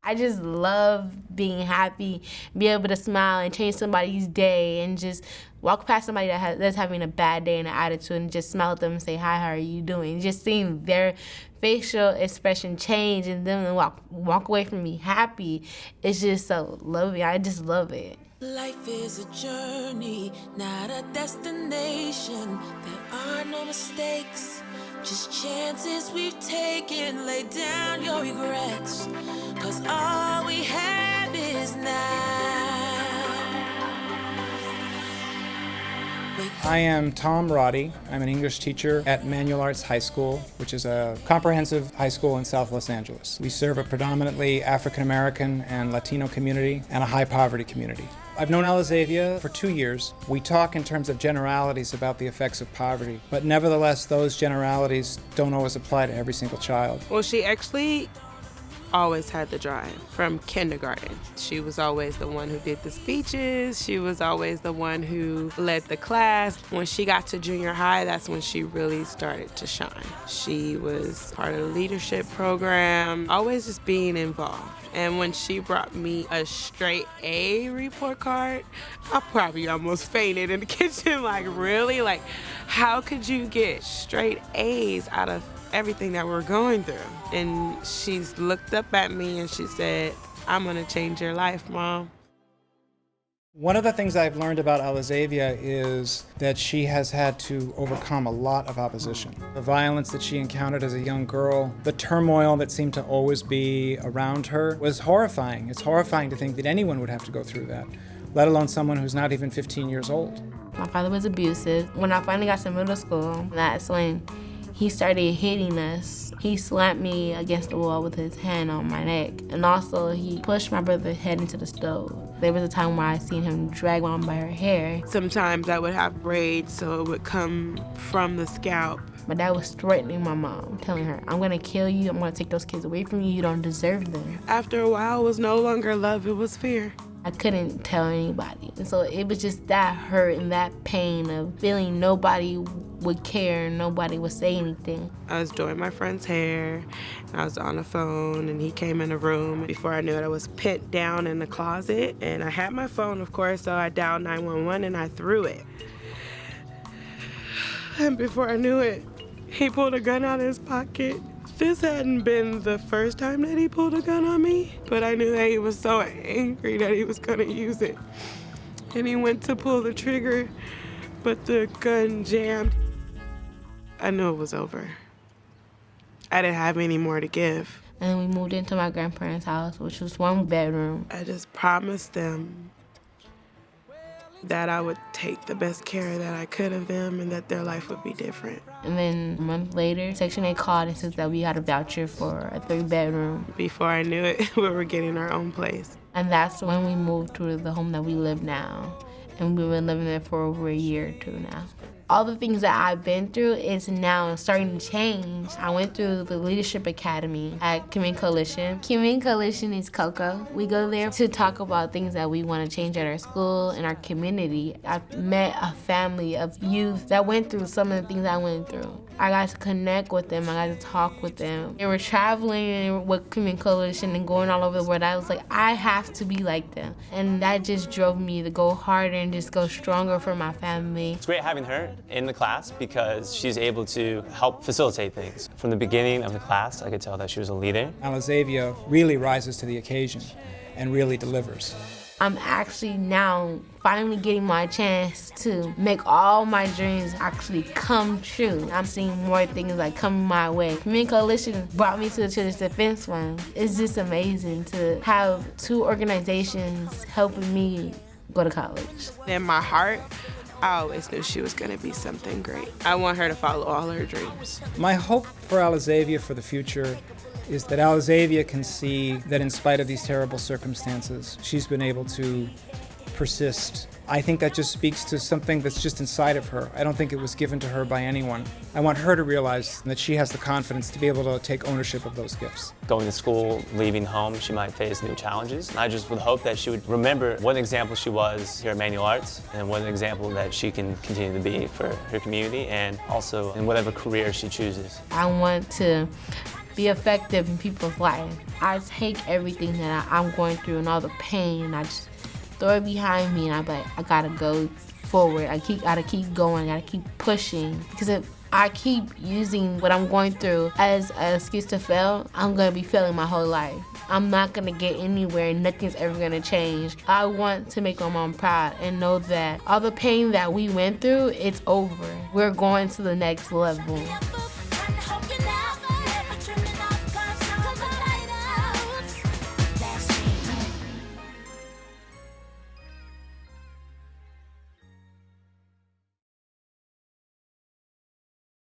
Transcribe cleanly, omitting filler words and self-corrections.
I just love being happy, be able to smile and change somebody's day and just walk past somebody that's having a bad day and an attitude and just smile at them and say, hi, how are you doing? Just seeing their facial expression change and then walk away from me happy. It's just so lovely. I just love it. Life is a journey, not a destination. There are no mistakes, just chances we've taken. Lay down your regrets, 'cause all we have is now. I am Tom Roddy. I'm an English teacher at Manual Arts High School, which is a comprehensive high school in South Los Angeles. We serve a predominantly African American and Latino community and a high poverty community. I've known Alezaihvia for 2 years. We talk in terms of generalities about the effects of poverty, but nevertheless, those generalities don't always apply to every single child. Well, she actually always had the drive from kindergarten. She was always the one who did the speeches. She was always the one who led the class. When she got to junior high, that's when she really started to shine. She was part of the leadership program, always just being involved. And when she brought me a straight A report card, I probably almost fainted in the kitchen. Like, really? Like, how could you get straight A's out of everything that we're going through? And she's looked up at me and she said, I'm gonna change your life, Mom. One of the things I've learned about Alezaihvia is that she has had to overcome a lot of opposition. The violence that she encountered as a young girl, the turmoil that seemed to always be around her was horrifying. It's horrifying to think that anyone would have to go through that, let alone someone who's not even 15 years old. My father was abusive. When I finally got to middle school, that's when he started hitting us. He slapped me against the wall with his hand on my neck. And also he pushed my brother's head into the stove. There was a time where I seen him drag Mom by her hair. Sometimes I would have braids, so it would come from the scalp. My dad was threatening my mom, telling her, I'm gonna kill you, I'm gonna take those kids away from you, you don't deserve them. After a while, it was no longer love, it was fear. I couldn't tell anybody. And so it was just that hurt and that pain of feeling nobody would care, nobody would say anything. I was doing my friend's hair, and I was on the phone, and he came in the room. Before I knew it, I was pinned down in the closet, and I had my phone, of course, so I dialed 911 and I threw it. And before I knew it, he pulled a gun out of his pocket. This hadn't been the first time that he pulled a gun on me, but I knew that he was so angry that he was gonna use it. And he went to pull the trigger, but the gun jammed. I knew it was over. I didn't have any more to give. And then we moved into my grandparents' house, which was 1 bedroom. I just promised them that I would take the best care that I could of them and that their life would be different. And then a month later, Section 8 called and said that we had a voucher for a 3-bedroom. Before I knew it, we were getting our own place. And that's when we moved to the home that we live now. And we've been living there for over a year or 2 now. All the things that I've been through is now starting to change. I went through the Leadership Academy at Community Coalition. Community Coalition is COCO. We go there to talk about things that we want to change at our school and our community. I've met a family of youth that went through some of the things I went through. I got to connect with them. I got to talk with them. They were traveling with Community Coalition and going all over the world. I was like, I have to be like them. And that just drove me to go harder and just go stronger for my family. It's great having her in the class because she's able to help facilitate things. From the beginning of the class, I could tell that she was a leader. Alezaihvia really rises to the occasion and really delivers. I'm actually now finally getting my chance to make all my dreams actually come true. I'm seeing more things like coming my way. Community Coalition brought me to the Children's Defense Fund. It's just amazing to have 2 organizations helping me go to college. In my heart, I always knew she was gonna be something great. I want her to follow all her dreams. My hope for Alezaihvia for the future is that Alezaihvia can see that in spite of these terrible circumstances, she's been able to persist. I think that just speaks to something that's just inside of her. I don't think it was given to her by anyone. I want her to realize that she has the confidence to be able to take ownership of those gifts. Going to school, leaving home, she might face new challenges. And I just would hope that she would remember what an example she was here at Manual Arts and what an example that she can continue to be for her community and also in whatever career she chooses. I want to be effective in people's life. I take everything that I'm going through and all the pain, and I just throw it behind me, and I'm like, I gotta go forward. Gotta keep going, gotta keep pushing. Because if I keep using what I'm going through as an excuse to fail, I'm gonna be failing my whole life. I'm not gonna get anywhere. Nothing's ever gonna change. I want to make my mom proud and know that all the pain that we went through, it's over. We're going to the next level.